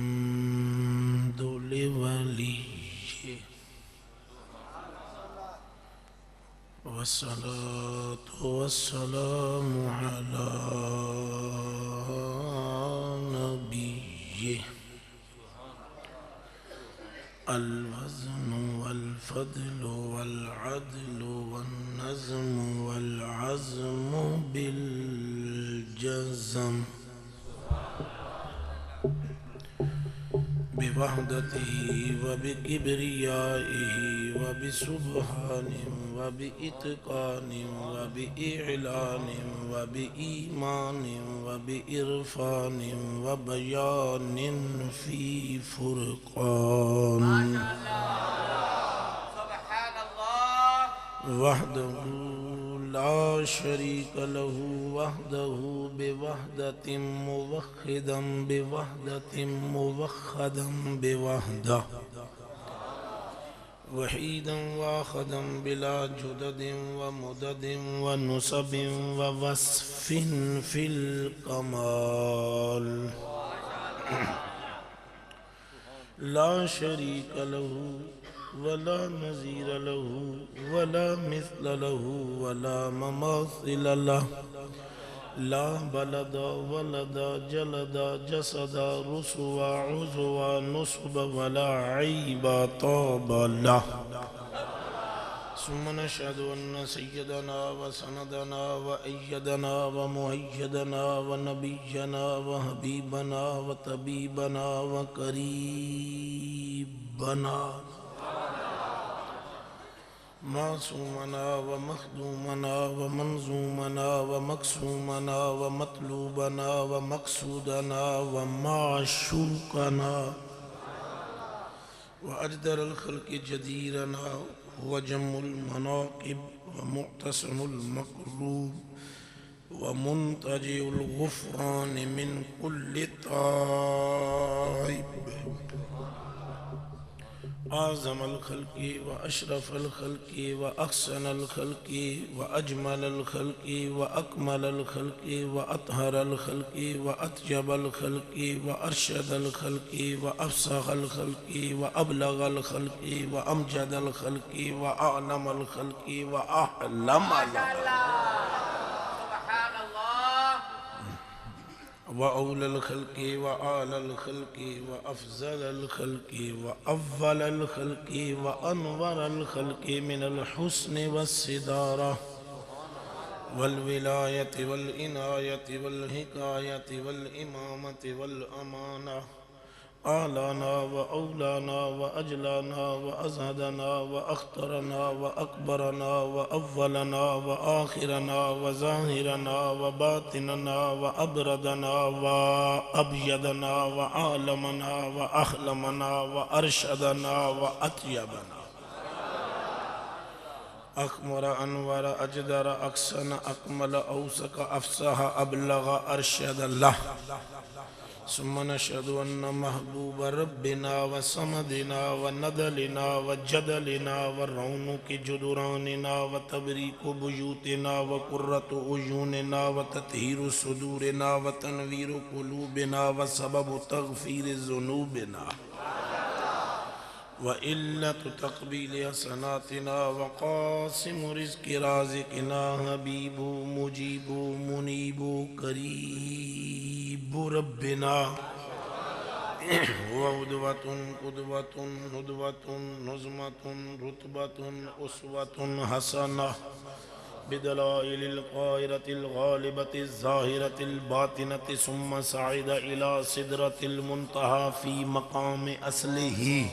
الحمد لوليه والصلاة والسلام على نبيه الوزن والفضل والعدل والنظم والعزم بالجزم بوحدته وبكبريائه وبسبحان وبإتقان وبإعلان وبإيمان وبإرفان وبيان في فرقان سبحان الله وحده لا شريك له وحده بوحدة موحدا بوحدة موحدا بوحدة وحيدا واحدا بلا جدد ومدد ونسب ووصف في الكمال لا شريك له ولا نظير له ولا مثل له ولا مماثل له لا بلد ولد جلد جسد رسوى عزوى نصب ولا عيب طاب له ثم نشهد أن سيدنا وسندنا وأيدنا ومؤيدنا ونبينا وحبيبنا وطبيبنا وقريبنا معصومنا ومخدومنا ومنظومنا ومقسومنا ومطلوبنا ومقصودنا ومعشوقنا وأجدر الخلق جديرنا وجم المناقب ومعتصم المقلوب ومنتجئ الغفران من كل طائب أعظم الخلق وأشرف الخلق وأحسن الخلق وأجمل الخلق وأكمل الخلق وأطهر الخلق وأطيب الخلق وأرشد الخلق وأفصح الخلق وأبلغ الخلق وأمجد الخلق وأعلم الخلق وأحلم سبحان الله وأولى الخلق وأعلى الخلق وأفضل الخلق وأفضل الخلق وأنور الخلق من الحسن والصدارة والولاية والعناية والحكاية والإمامة والأمانة أعلانا وأولانا وأجلانا وأزهدنا وأخطرنا وأكبرنا وأولنا وآخرنا وظاهرنا وباطننا وأبردنا وأبيضنا وعالمنا وأحلمنا وأرشدنا وأطيبنا أكمر أنور أجدر أكسن أكمل أوسك أفصح أبلغ أرشد الله ثم نشهد أن محبوب ربنا وصمدنا وندلنا وجدلنا ورونق جدراننا وتبريك بيوتنا وقرة عيوننا وتطهير صدورنا وتنوير قلوبنا وسبب تغفير ذنوبنا وإلة تقبيل حسناتنا وقاسم رزق رازقنا حبيب مجيب منيب قريب ربنا وهدوة قدوة هدوة نظمة رتبة أسوة حسنة بدلائل القاهرة الغالبة الظاهرة الباطنة ثم صعد إلى سدرة المنتهى في مقام أصله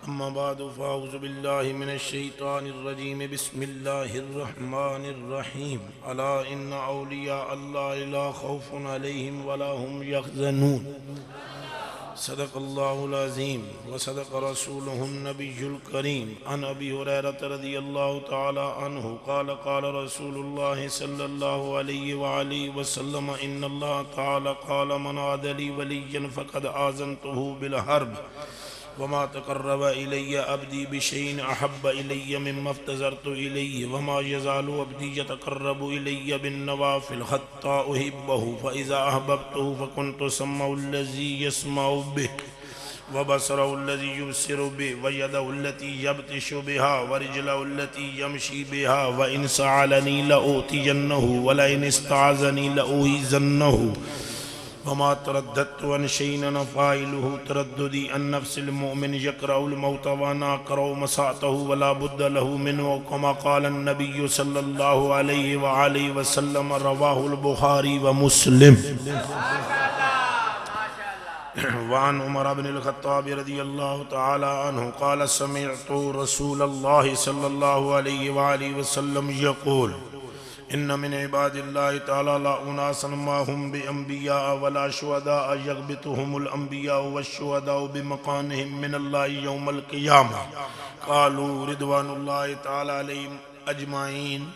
أما بعد فأعوذ بالله من الشيطان الرجيم بسم الله الرحمن الرحيم ألا إن أولياء الله لا خوف عليهم ولا هم يحزنون صدق الله العظيم وصدق رسوله النبي الكريم عن أبي هريرة رضي الله تعالى عنه قال قال رسول الله صلى الله عليه وآله وسلم إن الله تعالى قال من عاد لي وليا فقد آذنته بالحرب وما تقرب إلي عبدي بشيء أحب إلي مما افتقرت إليه وما يزال عبدي يتقرب إلي بالنوافل حتى أحبه فإذا أحببته فكنت سمعه الذي يسمع به وبصره الذي يبصر به ويده التي يبطش بها ورجله التي يمشي بها وإن سألني لأوتينه ولئن استعاذني لأعيذنه وما ترددت عن شيء أنا فاعله ترددي عن نفس المؤمن يكره الموت وأنا أكره مساءته ولا بد له منه كما قال النبي صلى الله عليه وآله وسلم رواه البخاري ومسلم. وعن عمر بن الخطاب رضي الله تعالى عنه قال سمعت رسول الله صلى الله عليه وآله وسلم يقول إن من عباد الله تعالى لا أناسا ما هم بأنبياء ولا شهداء يغبطهم الأنبياء والشهداء بمقامهم من الله يوم القيامة قالوا رضوان الله تعالى عليهم أجمعين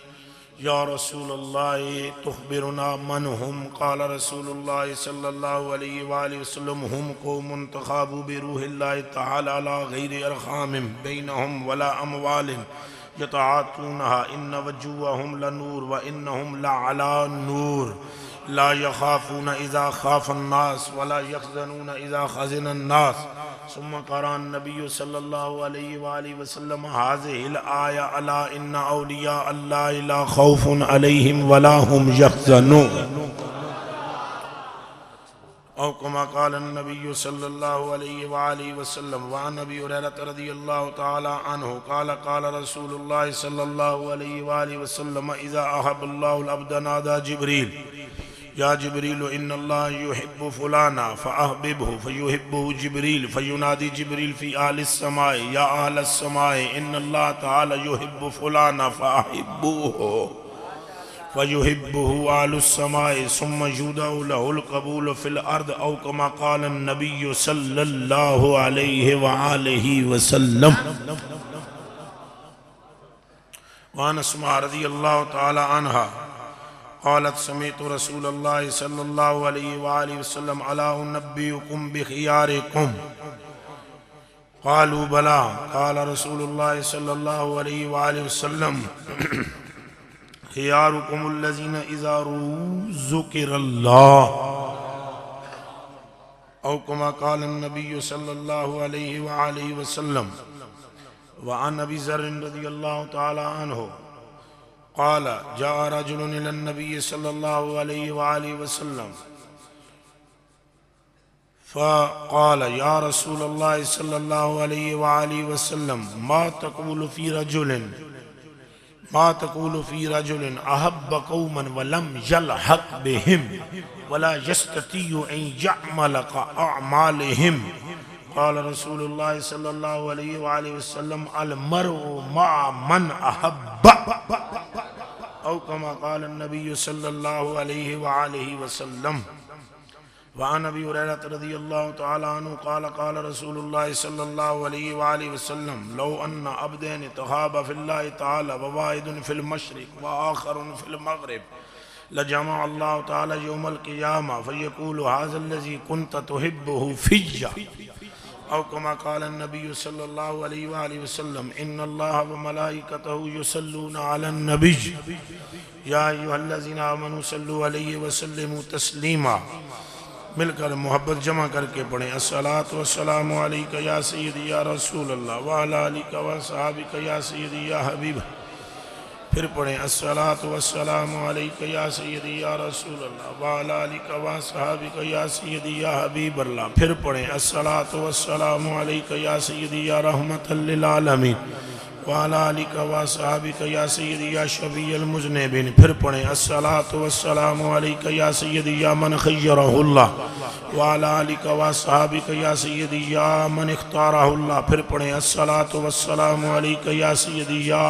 يا رسول الله تخبرنا من هم قال رسول الله صلى الله عليه وآله وسلم هم قوم تخابوا بروح الله تعالى على غير أرحام بينهم ولا أموال يتعاطونها إن وجوههم لنور وإنهم لعلى نور لا يخافون إذا خاف الناس ولا يحزنون إذا خزن الناس. ثم قرأ النبي صلى الله عليه وآله وسلم هذه الآية ألا إن أولياء الله لا خوف عليهم ولا هم يحزنون أو كما قال النبي صلى الله عليه وآله وسلم. وعن أبي هريرة رضي الله تعالى عنه قال قال رسول الله صلى الله عليه وآله وسلم إذا أحب الله العبد نادى جبريل يا جبريل إن الله يحب فلانا فأحببه فيحبه جبريل فينادي جبريل في أهل السماء يا أهل السماء إن الله تعالى يحب فلانا فأحبوه فيحبه أهل السماء ثم يودع له القبول في الأرض أو كما قال النبي صلى الله عليه وآله وسلم. وعن أسماء رضي الله تعالى عنها قالت سمعت رسول الله صلى الله عليه وآله وسلم ألا أنبئكم بخياركم قالوا بلى قال رسول الله صلى الله عليه وآله وسلم خياركم الذين إذا ذكر الله أو كما قال النبي صلى الله عليه وآله وسلم. وعن أبي ذر رضي الله تعالى عنه قال جاء رجل إلى النبي صلى الله عليه وآله وسلم فقال يا رسول الله صلى الله عليه وآله وسلم ما تقول في رجل أحب قوما ولم يلحق بهم ولا يستطيع أن يعمل أعمالهم قال رسول الله صلى الله عليه وآله وسلم المرء مع من أحب أو كما قال النبي صلى الله عليه وآله وسلم. وعن أبي هريرة رضي الله تعالى عنه قال قال رسول الله صلى الله عليه وآله وسلم لو أن عبدين تخابا في الله تعالى وواحد في المشرق وآخر في المغرب لجمع الله تعالى يوم القيامة فيقول هذا الذي كنت تحبه في أو كما قال النبي صلى الله عليه وآله وسلم إن الله وملائكته يصلون على النبي يا أيها الذين آمنوا صلوا عليه وسلموا تسلیما. مل کر محبت جمع کر کے پڑھیں الصلاۃ والسلام علیک یا سیدی یا رسول اللہ وعلی آلک وصحابک یا سیدی یا حبیب. پھر پڑھیں الصلاۃ والسلام علیک یا سیدی یا رسول اللہ وعلی آلک وصحابک یا سیدی یا حبیب اللہ. پھر پڑھیں الصلاۃ والسلام علیک یا سیدی یا رحمت للعالمین وعلی آلک وصحابک یا سیدی یا شفیع المذنبین. پھر پڑھیں الصلاۃ والسلام علیک یا سیدی یا من خیرہ اللہ وعلی آلک وصحابک یا سیدی یا من اختارہ اللہ. پھر پڑھیں الصلاۃ والسلام علیک یا سیدی یا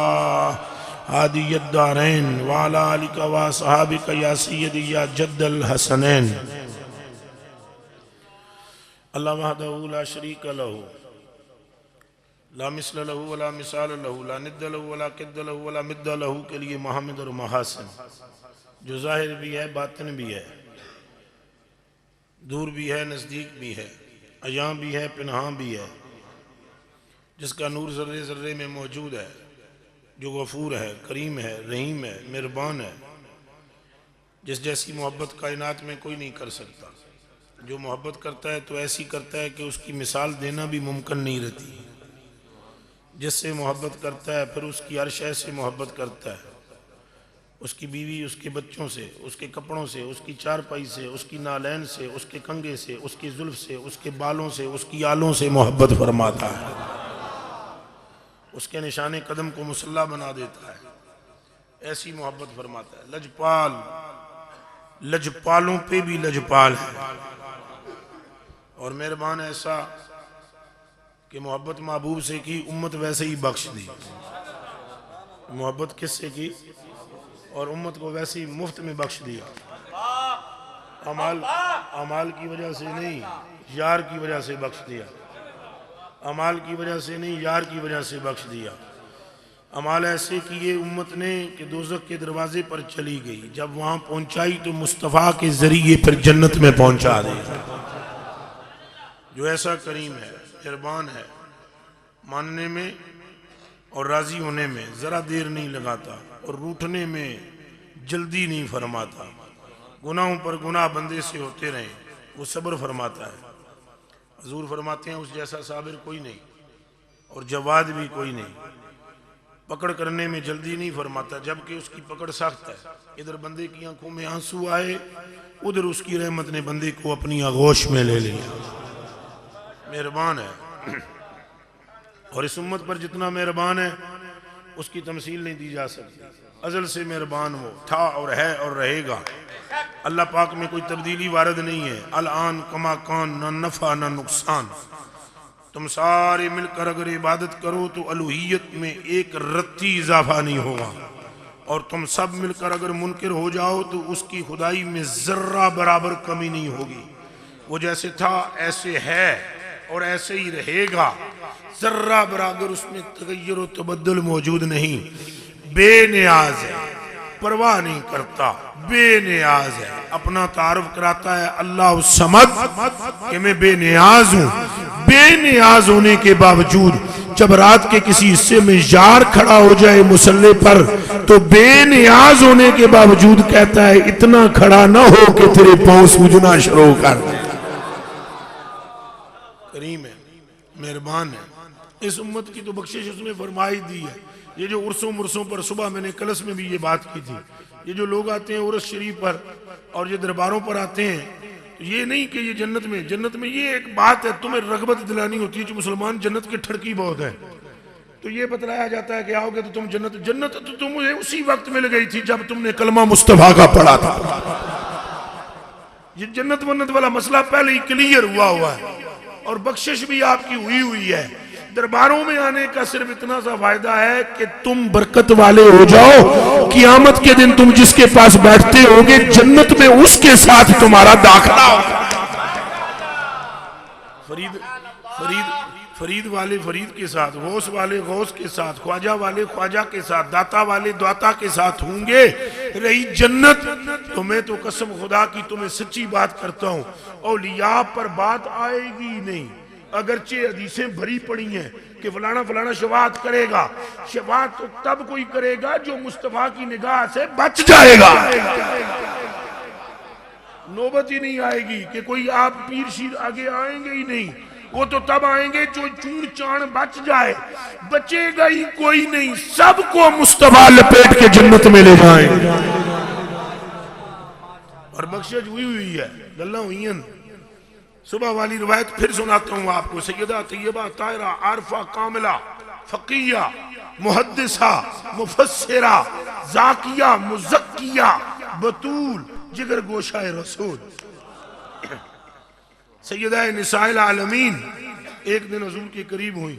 ہادی الدارین وعلی آلک وصحابک یا سیدی یا جد الحسنین. اللہ وحدہ لا شریک لہ لا مثل له ولا مثال له لا ند له ولا قد له ولا مد له کے لیے محمد اور محاسن جو ظاہر بھی ہے باطن بھی ہے دور بھی ہے نزدیک بھی ہے عیاں بھی ہے پنہاں بھی ہے جس کا نور ذرے ذرے میں موجود ہے، جو غفور ہے، کریم ہے، رحیم ہے، مہربان ہے، جس جیسی محبت کائنات میں کوئی نہیں کر سکتا۔ جو محبت کرتا ہے تو ایسی کرتا ہے کہ اس کی مثال دینا بھی ممکن نہیں رہتی۔ جس سے محبت کرتا ہے پھر اس کی ہر شے سے محبت کرتا ہے، اس کی بیوی، اس کے بچوں سے، اس کے کپڑوں سے، اس کی چارپائی سے، اس کی نالین سے، اس کے کنگھے سے، اس کی زلف سے، اس کے بالوں سے، اس کی آلوں سے محبت فرماتا ہے، اس کے نشان قدم کو مسلح بنا دیتا ہے، ایسی محبت فرماتا ہے۔ لجپال، لجپالوں پہ بھی لجپال ہے، اور مہربان ایسا کہ محبت محبوب سے کی، امت ویسے ہی بخش دی۔ محبت کس سے کی اور امت کو ویسے ہی مفت میں بخش دیا۔ اعمال کی وجہ سے نہیں، یار کی وجہ سے بخش دیا۔ اعمال کی وجہ سے نہیں، یار کی وجہ سے بخش دیا۔ اعمال ایسے کیے امت نے کہ دوزخ کے دروازے پر چلی گئی، جب وہاں پہنچائی تو مصطفیٰ کے ذریعے پھر جنت میں پہنچا دے۔ جو ایسا کریم ہے، مہربان ہے، ماننے میں اور راضی ہونے میں ذرا دیر نہیں لگاتا، اور روٹھنے میں جلدی نہیں فرماتا۔ گناہوں پر گناہ بندے سے ہوتے رہیں، وہ صبر فرماتا ہے۔ حضور فرماتے ہیں اس جیسا صابر کوئی نہیں، اور جواد بھی کوئی نہیں۔ پکڑ کرنے میں جلدی نہیں فرماتا، جبکہ اس کی پکڑ سخت ہے۔ ادھر بندے کی آنکھوں میں آنسو آئے، ادھر اس کی رحمت نے بندے کو اپنی آغوش میں لے لیا۔ مہربان ہے، اور اس امت پر جتنا مہربان ہے اس کی تمثیل نہیں دی جا سکتی۔ ازل سے مہربان وہ تھا اور ہے اور رہے گا۔ اللہ پاک میں کوئی تبدیلی وارد نہیں ہے۔ الان کما کان، نہ نفع نہ نقصان۔ تم سارے مل کر اگر عبادت کرو تو الوہیت میں ایک رتی اضافہ نہیں ہوگا، اور تم سب مل کر اگر منکر ہو جاؤ تو اس کی خدائی میں ذرہ برابر کمی نہیں ہوگی۔ وہ جیسے تھا ایسے ہے اور ایسے ہی رہے گا، ذرہ برابر اس میں تغیر و تبدل موجود نہیں۔ بے نیاز ہے، پرواہ نہیں کرتا، بے نیاز ہے۔ اپنا تعارف کراتا ہے اللہ الصمد کہ میں بے نیاز ہوں۔ بے نیاز ہونے کے باوجود جب رات کے کسی حصے میں یار کھڑا ہو جائے مسلح پر تو بے نیاز ہونے کے باوجود کہتا ہے اتنا کھڑا نہ ہو کہ تیرے پاؤں سوجنا شروع کر دے۔ کریم ہے، مہربان ہے۔ اس امت کی تو بخشش اس نے فرمائی دی ہے۔ یہ جو عرصوں مرسوں پر، صبح میں نے کلس میں بھی یہ بات کی تھی، یہ جو لوگ آتے ہیں عرس شریف پر اور یہ درباروں پر آتے ہیں، یہ نہیں کہ یہ جنت میں یہ ایک بات ہے، تمہیں رغبت دلانی ہوتی ہے جو مسلمان جنت کی ٹھڑکی بہت ہے، تو یہ بتلایا جاتا ہے کہ آؤ گے تو تم جنت تو تمہیں اسی وقت مل گئی تھی جب تم نے کلمہ مصطفیٰ کا پڑھا تھا۔ یہ جنت ونت والا مسئلہ پہلے ہی کلیئر ہوا ہے، اور بخشش بھی آپ کی ہوئی ہے۔ درباروں میں آنے کا صرف اتنا سا فائدہ ہے کہ تم برکت والے ہو جاؤ، قیامت کے دن تم جس کے پاس بیٹھتے ہوگے جنت میں اس کے ساتھ تمہارا داخلہ ہوگا۔ فرید والے فرید کے ساتھ، غوث والے غوث کے ساتھ، خواجہ والے خواجہ کے ساتھ، داتا والے داتا کے ساتھ ہوں گے۔ رہی جنت تو میں تو قسم خدا کی تمہیں سچی بات کرتا ہوں، اولیاء پر بات آئے گی نہیں، اگرچہ حدیثیں بھری پڑی ہیں کہ فلانا فلانا شفاعت کرے گا۔ شفاعت تو تب کوئی کرے گا جو مصطفیٰ کی نگاہ سے بچ جائے گا۔ نوبت ہی نہیں آئے گی کہ کوئی آپ پیر شیر آگے آئیں گے ہی نہیں، وہ تو تب آئیں گے جو چون چان بچ جائے۔ بچے گا ہی کوئی نہیں، سب کو مصطفیٰ لپیٹ کے جنت میں لے جائیں۔ اور بخشش ہوئی ہے، گلہ ہوئی ہیں۔ صبح والی روایت پھر سناتا ہوں آپ کو۔ سیدہ طیبہ طاہرہ عارفہ کاملہ فقیہ محدثہ مفسرہ زاکیہ مزکیہ بطول جگر گوشہ رسول سیدہ نساء العالمین ایک دن حضور کے قریب ہوئی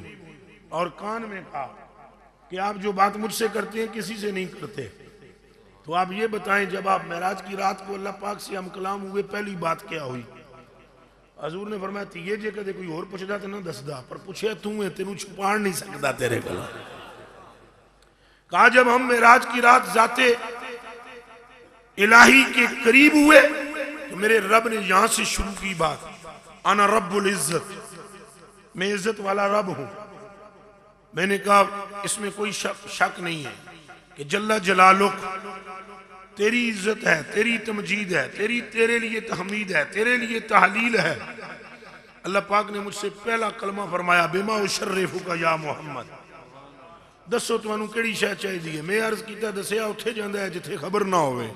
اور کان میں کہا کہ آپ جو بات مجھ سے کرتے ہیں کسی سے نہیں کرتے، تو آپ یہ بتائیں جب آپ معراج کی رات کو اللہ پاک سے ہم کلام ہوئے پہلی بات کیا ہوئی؟ حضور نے فرمایا تھی یہ جے کدے کوئی اور پوچھدا تے نہ دسدا، پر پوچھے تو ہے تینوں چھپاڑ نہیں سکتا تیرے کلام۔ کہا جب ہم معراج کی رات ذات الہی کے قریب ہوئے تو میرے رب نے یہاں سے شروع کی بات، انا رب العزت، میں عزت والا رب ہوں، میں نے کہا اس میں کوئی شک نہیں ہے کہ جل جلالک تیری عزت ہے، تیری تمجید ہے، تیرے لیے تحمید ہے، تیرے لیے تحلیل ہے۔ اللہ پاک نے مجھ سے پہلا کلمہ فرمایا بما اشرفک یا محمد، دسو تمہوں کیڑی شے چاہیے ہے؟ میں عرض کیتا دسیا اتھے جاندہ ہے جتھے خبر نہ ہوئے،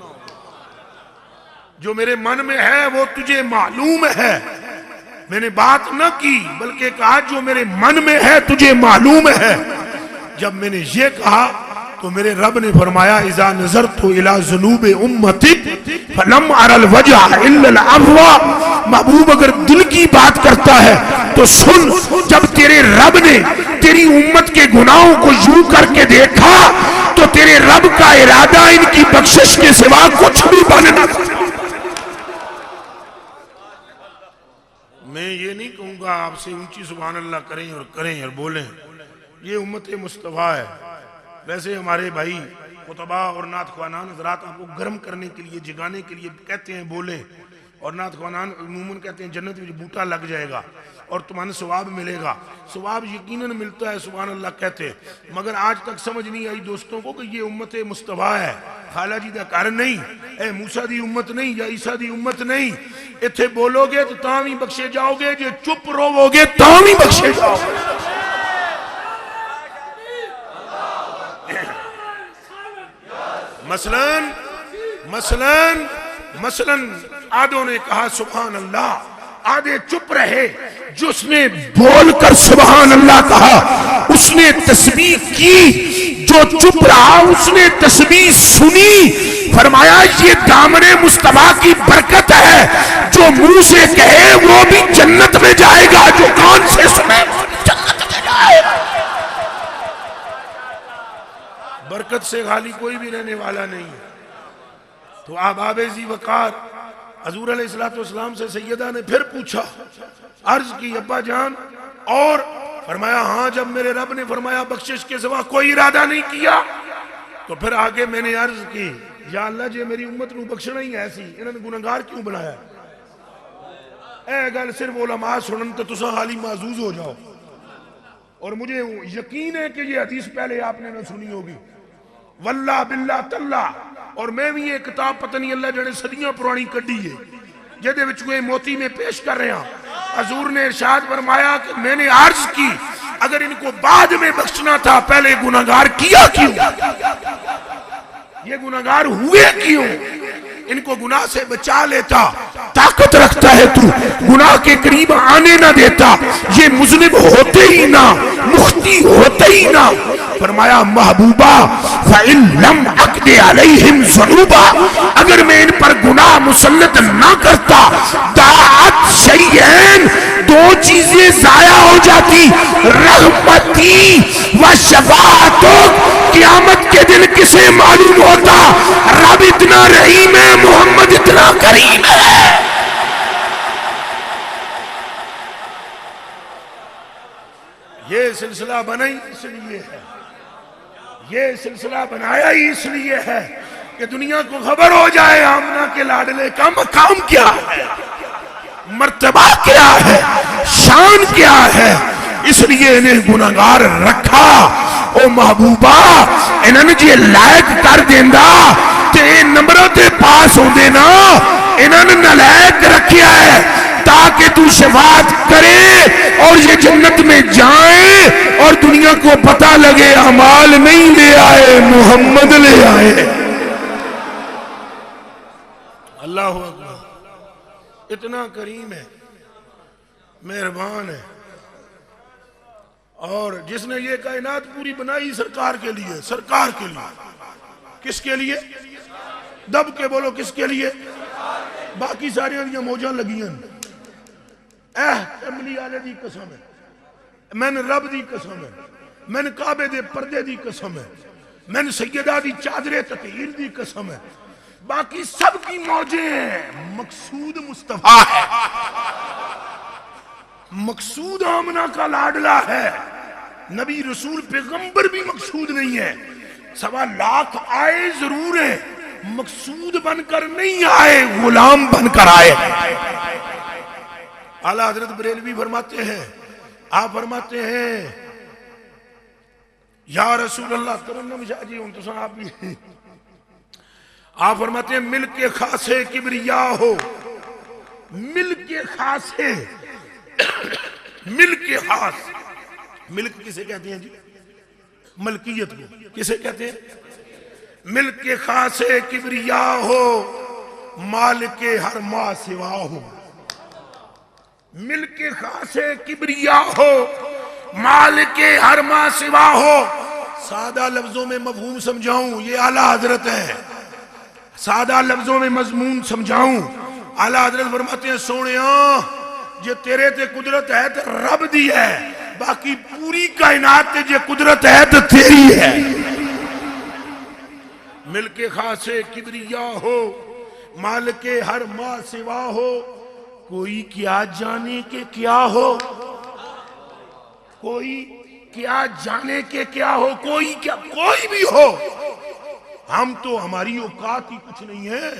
جو میرے من میں ہے وہ تجھے معلوم ہے۔ میں نے بات نہ کی بلکہ کہا جو میرے من میں ہے تجھے معلوم ہے۔ جب میں نے یہ کہا تو میرے رب نے فرمایا اذا نظرت الى ذنوب امتک فلم ارى الوجہ الا العفو۔ محبوب اگر دل کی بات کرتا ہے تو سن، جب تیرے رب نے تیری امت کے گناہوں کو یوں کر کے دیکھا تو تیرے رب کا ارادہ ان کی بخشش کے سوا کچھ بھی بننا۔ میں یہ نہیں کہوں گا آپ سے اونچی سبحان اللہ کریں اور بولیں، یہ امت مصطفیٰ ہے۔ ویسے ہمارے بھائی خطبہ اور نعت خوانان حضرات آپ کو گرم کرنے کے لیے جگانے کے لیے کہتے ہیں بولیں، اور نعت خوانان عموماً کہتے ہیں جنت میں بوٹا لگ جائے گا اور تمہیں ثواب ملے گا۔ ثواب یقیناً ملتا ہے سبحان اللہ کہتے، مگر آج تک سمجھ نہیں آئی دوستوں کو کہ یہ امت مصطفیٰ ہے، خالہ جی دا کار نہیں، اے موسیٰ دی امت نہیں یا عیسیٰ دی امت نہیں۔ اتھے بولو گے تو تاں بھی بخشے جاؤ گے، جو چپ رو گے تاں بھی بخشے جاؤ گے۔ مثلاً آدھوں نے کہا سبحان اللہ، آدھے چپ رہے، جس نے بول کر سبحان اللہ کہا اس نے تسبیح کی، جو چپ رہا اس نے تسبیح سنی۔ فرمایا یہ دامن مصطفیٰ کی برکت ہے، جو منہ سے کہے وہ بھی جنت میں جائے گا، جو کان سے سنے وہ بھی جنت میں جائے گا۔ برکت سے خالی کوئی بھی رہنے والا نہیں ہے۔ تو آباب ذی وقار حضور علیہ السلام سے سیدہ نے پھر پوچھا، عرض کی ابا جان، اور فرمایا ہاں، جب میرے رب نے فرمایا بخشش کے سوا کوئی ارادہ نہیں کیا تو پھر آگے میں نے عرض کی یا اللہ جی میری امت نو بخشنا ہی ایسی، انہوں نے گناہگار کیوں بنایا؟ اے گل صرف علماء سنن تو تسا حالی معزوز ہو جاؤ، اور مجھے یقین ہے کہ یہ حدیث پہلے آپ نے نہ سنی ہوگی، واللہ باللہ تاللہ، اور میں بھی یہ کتاب پتہ نہیں اللہ جانے صدیاں پرانی کڈی ہے جہدے وچ کوئی موتی میں پیش کر رہے ہیں۔ حضور نے ارشاد فرمایا کہ میں نے عرض کی اگر ان کو بعد میں بخشنا تھا پہلے گناہگار کیا کیوں؟ یہ گناہگار ہوئے کیوں؟ ان کو گناہ سے بچا لیتا، طاقت رکھتا ہے تو گناہ کے قریب آنے نہ دیتا، یہ مذنب ہوتے ہی نہ، مختی ہوتے ہی نہ۔ فرمایا محبوبہ فَإِن لَمْ عَقْدِ عَلَيْهِمْ ذُنُوبًا، اگر میں ان پر گناہ مسلط نہ کرتا، دَاعَتْ شَيْئًا، دو چیزیں ضائع ہو جاتی، رحمتی و شفاعتک۔ قیامت کے دن کسے معلوم ہوتا رب اتنا رحیم ہے، محمد اتنا کریم ہے۔ یہ سلسلہ بنا ہی اس لیے ہے، یہ سلسلہ بنایا ہی اس لیے ہے کہ دنیا کو خبر ہو جائے آمنہ کے لاڈلے کا مقام کیا ہے، مرتبہ کیا ہے، شان کیا ہے۔ اس لیے انہیں گناہگار رکھا۔ او محبوبہ انہیں جی لائق کر دیندہ تے نمبروں تے پاس ہوں دینا، انہیں نلائق رکھیا ہے تاکہ تو شفاعت کرے اور یہ جنت میں جائیں اور دنیا کو پتہ لگے اعمال نہیں لے آئے، محمد لے آئے۔ اللہ اکبر، اتنا کریم ہے، مہربان ہے، اور جس نے یہ کائنات پوری بنائی سرکار کے لیے، سرکار کے لیے۔ کس کے لیے؟ دب کے بولو کس کے لیے؟ باقی ساری انہی موجاں لگیاں، کملی آلے دی قسم ہے، میں نے رب دی قسم ہے، میں نے کعبے دے پردے دی قسم ہے، میں نے سیدہ دی چادر تطہیر دی قسم ہے، باقی سب کی موجیں ہیں، مقصود مصطفیٰ ہے، مقصود آمنہ کا لاڈلہ ہے۔ نبی رسول پیغمبر بھی مقصود نہیں ہے، 1.25 لاکھ آئے ضرور ہیں، مقصود بن کر نہیں آئے، غلام بن کر آئے۔ اعلیٰ حضرت بریلوی فرماتے ہیں، آپ فرماتے ہیں یا رسول اللہ ترنم شاہ جی ہوں تو آپ بھی آپ فرماتے ہیں ملک خاصے کبریا ہو، ملک خاصے، ملک خاص، ملک کسے کہتے ہیں جی؟ ملکیت کو کسے کہتے ہیں؟ ملک خاصے کبریا ہو، مالک ہر ما سوا ہو، ملک خاصے کبریا ہو، مالک ہر ما سوا ہو۔ سادہ لفظوں میں مفہوم سمجھاؤں، یہ اعلیٰ حضرت ہے، سادہ لفظوں میں مضمون سمجھاؤں، اعلیٰ حضرت فرماتے ہیں سونیاں جے تیرے تے قدرت ہے تو رب دی ہے، باقی پوری کائنات تے جے قدرت ہے تو تیری ہے۔ ملک خاصے کبریا ہو، مالک ہر ما سوا ہو، کوئی کیا جانے کے کیا ہو، کوئی کیا جانے کے کیا ہو، کوئی کیا، کوئی بھی ہو، ہم تو ہماری اوقات ہی کچھ نہیں ہے۔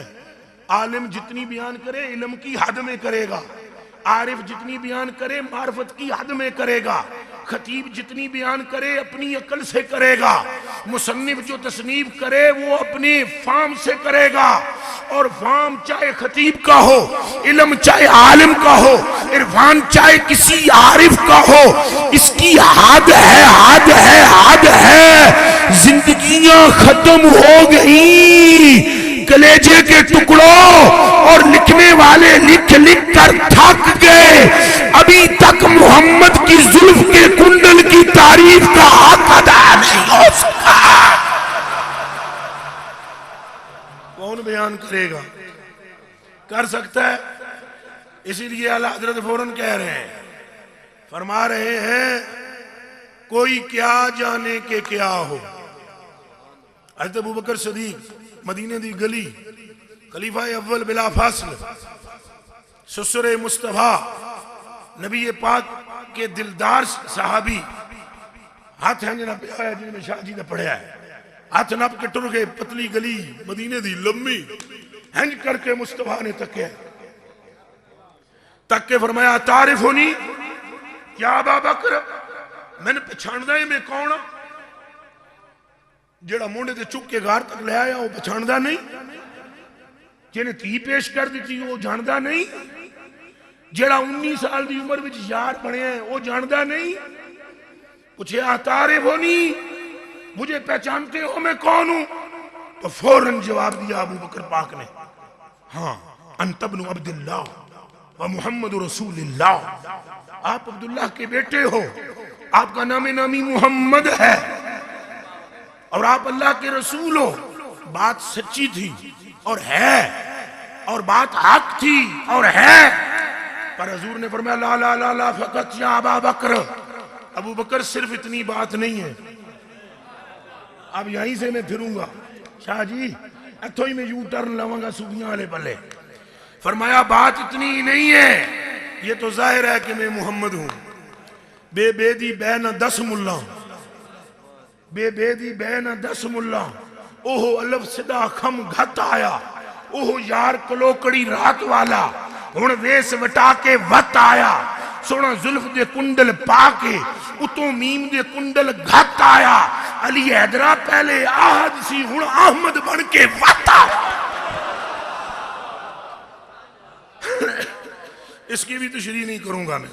عالم جتنی بیان کرے علم کی حد میں کرے گا، عارف جتنی بیان کرے معرفت کی حد میں کرے گا، خطیب جتنی بیان کرے اپنی عقل سے کرے گا، مصنف جو تصنیف کرے وہ اپنے فہم سے کرے گا، اور فہم چاہے خطیب کا ہو، علم چاہے عالم کا ہو، عرفان چاہے کسی عارف کا ہو، اس کی حد ہے، حد ہے، حد ہے۔ زندگیاں ختم ہو گئیں کلیجے کے ٹکڑوں، اور لکھنے والے لکھ لکھ کر تھک گئے، ابھی تک محمد کی زلف کے کنڈل کی تعریف کا حق ادا نہیں ہو سکا۔ کون بیان کرے گا؟ کر سکتا ہے؟ اسی لیے اعلیٰ حضرت فوراً کہہ رہے ہیں، فرما رہے ہیں کوئی کیا جانے کے کیا ہو۔ حضرت ابوبکر صدیق مدینے دی گلی، خلیفہ اول بلا فاصل، سسر مصطفیٰ، نبی پاک کے دلدار صحابی، ہاتھ ہیں جنہ پہ آیا جنہ میں شاہ جی نے پڑھیا ہے، ہاتھ نپ کے ٹر گئے، پتلی گلی مدینے دی لمبی، ہنج کر کے مصطفیٰ نے تکیا، تک کے فرمایا تعریف ہونی کیا ابا بکر، میں نے پچھاندہ ہی میں کون ہوں؟ جڑا مونڈے تے چک کے گھر تک لے آیا وہ پچھاندہ نہیں، جنہیں تی پیش کر دیتی وہ جاندہ نہیں، جڑا 19 سال دی عمر وچ یار بنے ہیں وہ جاندہ نہیں۔ پوچھے تعریف ہونی، مجھے پہچانتے ہو میں کون ہوں؟ تو فوراً جواب دیا ابو بکر پاک نے، ہاں انت ابن عبداللہ و محمد رسول اللہ، آپ عبداللہ کے بیٹے ہو، آپ کا نام نامی محمد ہے، اور آپ اللہ کے رسول ہو۔ بات سچی تھی اور ہے، اور بات حق تھی اور ہے، پر حضور نے فرمایا لا لا لا لا فقط یا ابا بکر، ابو بکر صرف اتنی بات نہیں ہے۔ اب یہیں سے میں پھروں گا شاہ جی، اتھو ہی میں یو ٹرن لوں گا صوفیاں والے پلے۔ فرمایا بات اتنی ہی نہیں ہے، یہ تو ظاہر ہے کہ میں محمد ہوں، بے بے دی بے نہ 10 ملا، بے بے دی بے نہ 10 ملا، اوہ الف صدا خم گھت آیا، اوہ یار کلوکڑی رات والا، ہن ویس وٹا کے وط آیا، سونا زلف دے کنڈل پا کے اتوں میم دے کنڈل گھت آیا، علی حیدرہ پہلے آہد سی ہن احمد بن کے وط آیا۔ اس کی بھی تشریح نہیں کروں گا میں،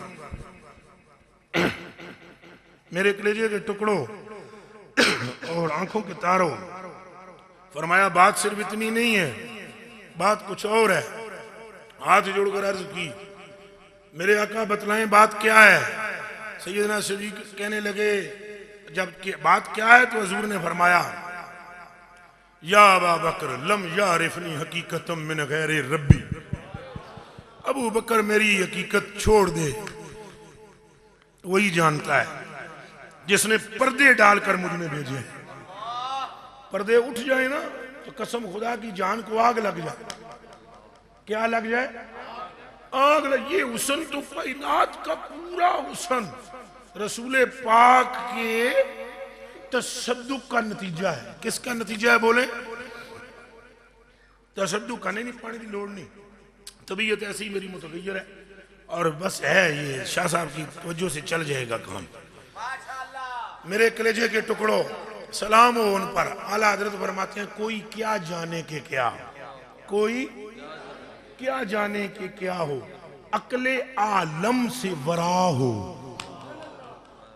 میرے کلیجے کے ٹکڑوں اور آنکھوں کے تاروں، فرمایا بات صرف اتنی نہیں ہے، بات کچھ اور ہے۔ ہاتھ جوڑ کر عرض کی میرے آقا بتلائیں بات کیا ہے؟ سیدنا صدیق کہنے لگے جب بات کیا ہے تو حضور نے فرمایا یا ابا بکر لم یعرفنی حقیقتا من غیر ربی، ابو بکر میری حقیقت چھوڑ دے، وہی جانتا ہے جس نے پردے ڈال کر مجھ میں بھیجے۔ پردے اٹھ جائے نا تو قسم خدا کی جان کو آگ لگ جائے۔ کیا لگ جائے؟ آگ لگ۔ یہ حسن تو کائنات کا پورا حسن رسول پاک کے تصدق کا نتیجہ ہے۔ کس کا نتیجہ ہے بولیں؟ تصدق کا نہیں، پانی دی لوڑ نہیں، طبیعت ایسی میری متغیر ہے، اور بس ہے یہ شاہ صاحب کی توجہ سے چل جائے گا کام۔ میرے کلیجے کے ٹکڑوں سلام ہو ان پر. اعلیٰ حضرت فرماتے ہیں کوئی کیا جانے کہ کیا، کوئی کیا جانے کہ کیا ہو، عقل عالم سے ورا ہو.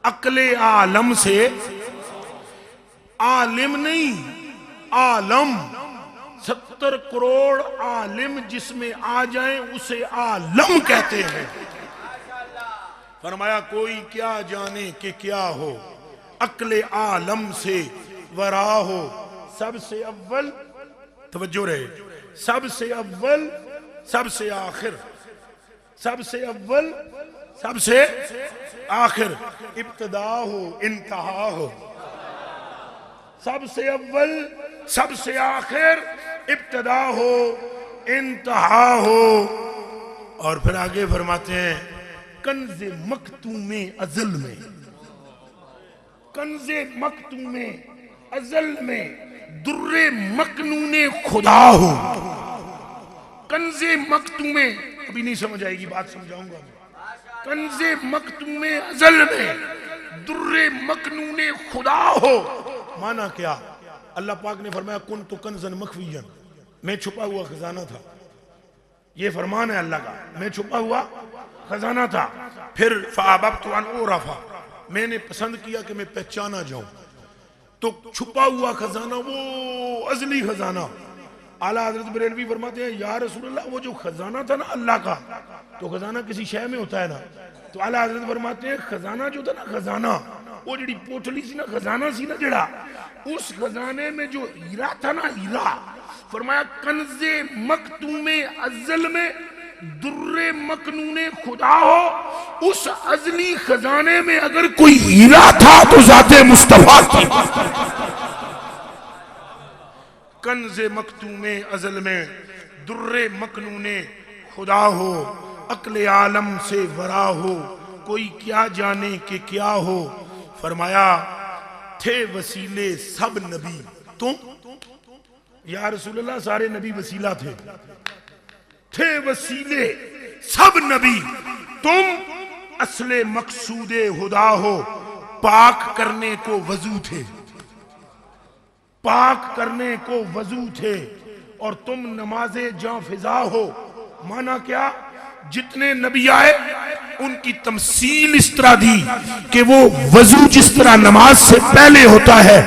عقل عالم سے، عالم نہیں عالم، 70 کروڑ عالم جس میں آ جائیں اسے عالم کہتے ہیں. فرمایا کوئی کیا جانے کہ کیا ہو، عقل عالم سے ورا ہو. سب سے اول، توجہ رہے، سب سے اول سب سے آخر، سب سے اول سب سے آخر، ابتدا ہو انتہا ہو. سب سے اول سب سے آخر، ابتدا ہو انتہا ہو. اور پھر آگے فرماتے ہیں کنز مکتوم ازل میں، کنز مکتوم ازل میں در مکنون خدا ہو. کنز مکتوم، ابھی نہیں سمجھ آئے گی بات سمجھاؤں گا میں. کنز مکتوم ازل میں در مکنون خدا ہو. مانا کیا؟ اللہ پاک نے فرمایا کنت کنزا مخفیا، میں چھپا ہوا خزانہ تھا. یہ فرمان ہے اللہ کا، میں چھپا ہوا خزانہ تھا. پھر فَأَبَبْتُ أَنْ أُعْرَفَ، میں نے پسند کیا کہ میں پہچانا جاؤں. تو چھپا ہوا خزانہ وہ ازلی خزانہ. اعلیٰ حضرت بریلوی فرماتے ہیں یا رسول اللہ وہ جو خزانہ تھا نا اللہ کا، تو خزانہ کسی شے میں ہوتا ہے نا، تو اعلیٰ حضرت فرماتے ہیں خزانہ جو تھا نا، خزانہ وہ جڑی پوٹلی سی نا، خزانہ سی نا جڑا، اس خزانے میں جو ہیرا تھا نا، ہیرا، فرمایا کنز مکتوم ازل میں در مکنون خدا ہو. اس ازلی خزانے میں اگر کوئی ہیرا تھا تو ذات مصطفیٰ تھی. کنز مکتوم ازل میں در مکنون خدا ہو، عقل عالم سے ورا ہو، کوئی کیا جانے کہ کیا ہو. فرمایا تھے وسیلے سب نبی تم، یا رسول اللہ سارے نبی وسیلہ تھے وسیلے سب نبی تم، اصل مقصود خدا ہو، پاک کرنے کو وضو تھے، پاک کرنے کو وضو تھے. اور تم نماز جاں فضا ہو. مانا کیا؟ جتنے نبی آئے ان کی تمثیل اس طرح دی کہ وہ وضو جس طرح نماز سے پہلے ہوتا ہے،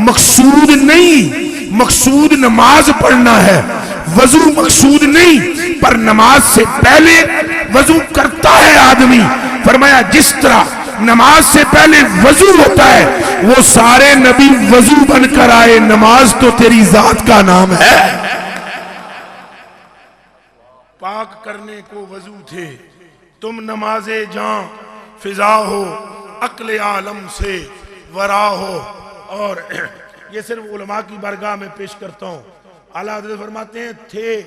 مقصود نہیں، مقصود نماز پڑھنا ہے، وضو مقصود نہیں، پر نماز سے پہلے وضو کرتا ہے آدمی. فرمایا جس طرح نماز سے پہلے وضو ہوتا ہے، وہ سارے نبی وضو بن کر آئے. نماز تو تیری ذات کا نام ہے. پاک کرنے کو وضو تھے تم، نماز جاں فضا ہو، عقل عالم سے ورا ہو. اور یہ صرف علماء کی بارگاہ میں پیش کرتا ہوں. اعلیٰ حضرت فرماتے ہیں تھے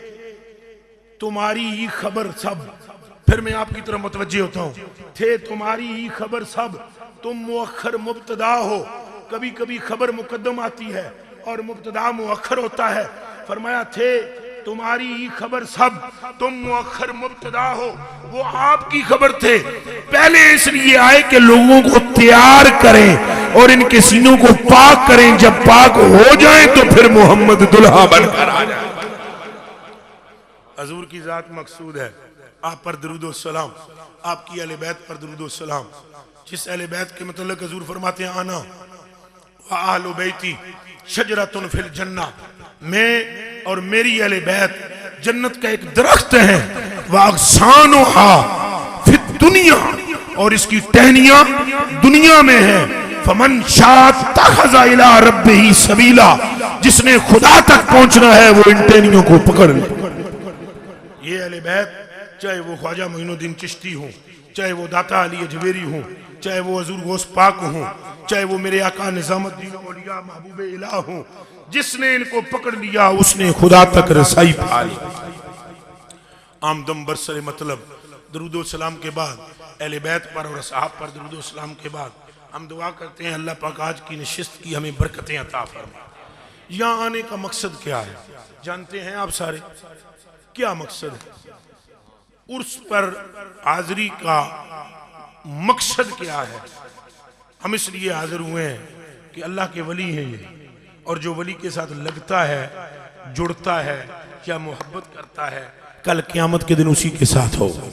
تمہاری ہی خبر سب. پھر میں آپ کی طرف متوجہ ہوتا ہوں. تھے تمہاری ہی خبر سب، تم مؤخر مبتدا ہو. کبھی کبھی خبر مقدم آتی ہے اور مبتدا مؤخر ہوتا ہے. فرمایا تھے تمہاری ہی خبر سب، تم مؤخر مبتدا ہو. وہ آپ کی خبر تھے، پہلے اس لیے آئے کہ لوگوں کو تیار کریں اور ان کے سینوں کو پاک کریں. جب پاک ہو جائیں تو پھر محمد دلہا بن کر آ جائیں. حضور کی ذات مقصود ہے. آپ پر درود و سلام، آپ کی اہل بیت پر درود و سلام. جس اہل بیت کے متعلق حضور فرماتے ہیں آنا وآل بیتی شجرۃ فی الجنہ، میں اور میری اہل بیت جنت کا ایک درخت ہے. وَأَغْصَانُهَا فِي الدُّنْيَا، اور اس کی ٹہنیاں دنیا میں ہیں. فَمَنْ شَاءَ اتَّخَذَ إِلَىٰ رَبِّهِ سَبِيلًا، جس نے خدا تک پہنچنا ہے وہ ان ٹہنیوں کو پکڑ لے. یہ اہل بیت چاہے وہ خواجہ معین الدین چشتی ہوں، چاہے وہ داتا علی اجویری ہوں، چاہے وہ حضور غوث پاک ہوں، چاہے وہ میرے آقا نظام الدین اولیاء محبوب الہ ہوں، جس نے ان کو پکڑ لیا اس نے خدا تک رسائی پا لی. آمدم برسر مطلب درود و سلام کے بعد اہل بیت پر اور اصحاب پر درود و سلام کے بعد ہم دعا کرتے ہیں اللہ پاک آج کی نشست کی ہمیں برکتیں عطا فرمائے. یہاں آنے کا مقصد کیا ہے جانتے ہیں آپ سارے؟ کیا مقصد ہے عرس پر حاضری کا؟ مقصد کیا ہے؟ ہم اس لیے حاضر ہوئے ہیں کہ اللہ کے ولی ہیں یہ، اور جو ولی کے ساتھ لگتا ہے، جڑتا ہے یا محبت کرتا ہے، کل قیامت کے دن اسی کے ساتھ ہوگا۔